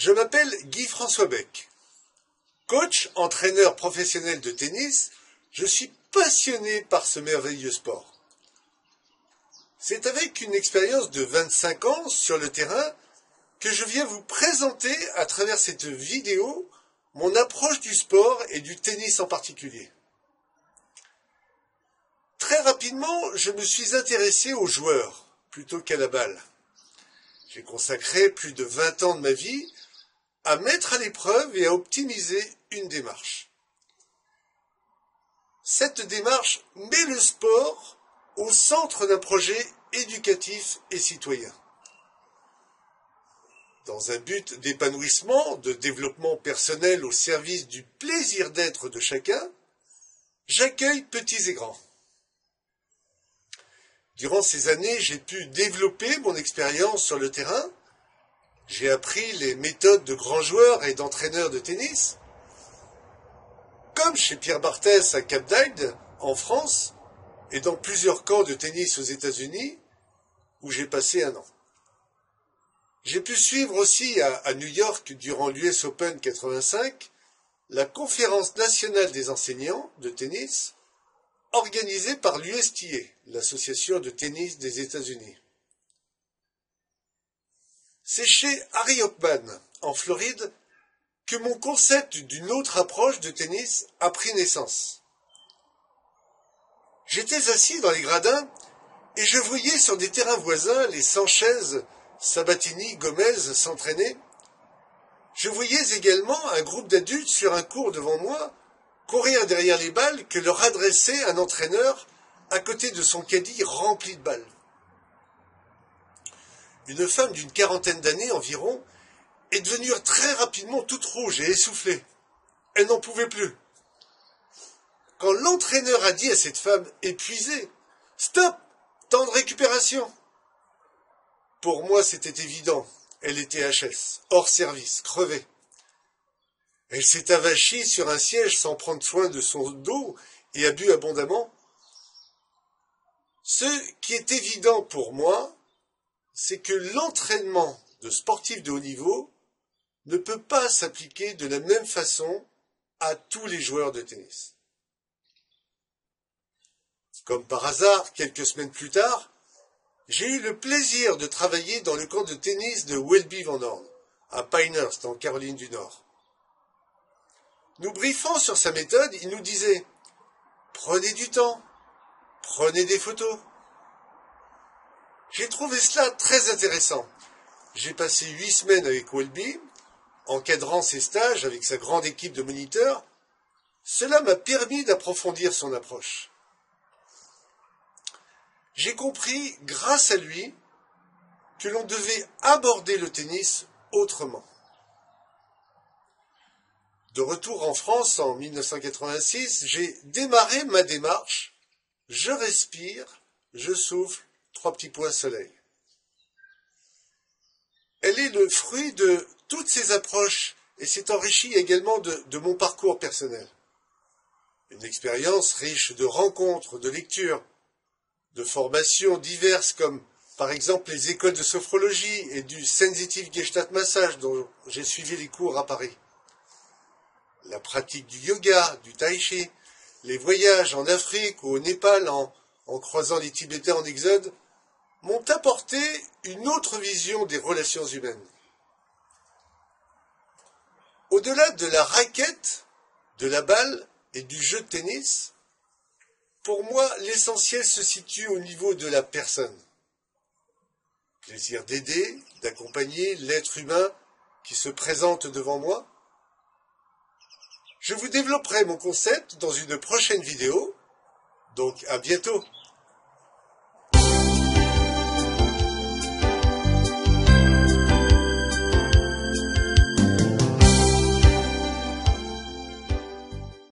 Je m'appelle Guy-François Beck. Coach, entraîneur professionnel de tennis, je suis passionné par ce merveilleux sport. C'est avec une expérience de 25 ans sur le terrain que je viens vous présenter à travers cette vidéo mon approche du sport et du tennis en particulier. Très rapidement, je me suis intéressé aux joueurs plutôt qu'à la balle. J'ai consacré plus de 20 ans de ma vie à mettre à l'épreuve et à optimiser une démarche. Cette démarche met le sport au centre d'un projet éducatif et citoyen. Dans un but d'épanouissement, de développement personnel au service du plaisir d'être de chacun, j'accueille petits et grands. Durant ces années, j'ai pu développer mon expérience sur le terrain. J'ai appris les méthodes de grands joueurs et d'entraîneurs de tennis, comme chez Pierre Barthès à Cap d'Agde, en France, et dans plusieurs camps de tennis aux États-Unis, où j'ai passé 1 an. J'ai pu suivre aussi à New York, durant l'US Open 85, la conférence nationale des enseignants de tennis, organisée par l'USTA, l'association de tennis des États-Unis. C'est chez Harry Hopman, en Floride, que mon concept d'une autre approche de tennis a pris naissance. J'étais assis dans les gradins et je voyais sur des terrains voisins les Sanchez, Sabatini, Gomez s'entraîner. Je voyais également un groupe d'adultes sur un court devant moi courir derrière les balles que leur adressait un entraîneur à côté de son caddie rempli de balles. Une femme d'une 40aine d'années environ est devenue très rapidement toute rouge et essoufflée. Elle n'en pouvait plus. Quand l'entraîneur a dit à cette femme épuisée « Stop, temps de récupération !» Pour moi, c'était évident. Elle était HS, hors service, crevée. Elle s'est avachie sur un siège sans prendre soin de son dos et a bu abondamment. Ce qui est évident pour moi, c'est que l'entraînement de sportifs de haut niveau ne peut pas s'appliquer de la même façon à tous les joueurs de tennis. Comme par hasard, quelques semaines plus tard, j'ai eu le plaisir de travailler dans le camp de tennis de Welby Van Horn, à Pinehurst, en Caroline du Nord. Nous briefant sur sa méthode, il nous disait « Prenez du temps, prenez des photos ». J'ai trouvé cela très intéressant. J'ai passé 8 semaines avec Welby, encadrant ses stages avec sa grande équipe de moniteurs. Cela m'a permis d'approfondir son approche. J'ai compris, grâce à lui, que l'on devait aborder le tennis autrement. De retour en France en 1986, j'ai démarré ma démarche. Je respire, je souffle, 3 petits points soleil. Elle est le fruit de toutes ces approches et s'est enrichie également de mon parcours personnel. Une expérience riche de rencontres, de lectures, de formations diverses comme par exemple les écoles de sophrologie et du Sensitive Gestalt Massage dont j'ai suivi les cours à Paris. La pratique du yoga, du tai chi, les voyages en Afrique ou au Népal en croisant les Tibétains en exode m'ont apporté une autre vision des relations humaines. Au-delà de la raquette, de la balle et du jeu de tennis, pour moi, l'essentiel se situe au niveau de la personne. Plaisir d'aider, d'accompagner l'être humain qui se présente devant moi. Je vous développerai mon concept dans une prochaine vidéo, donc à bientôt.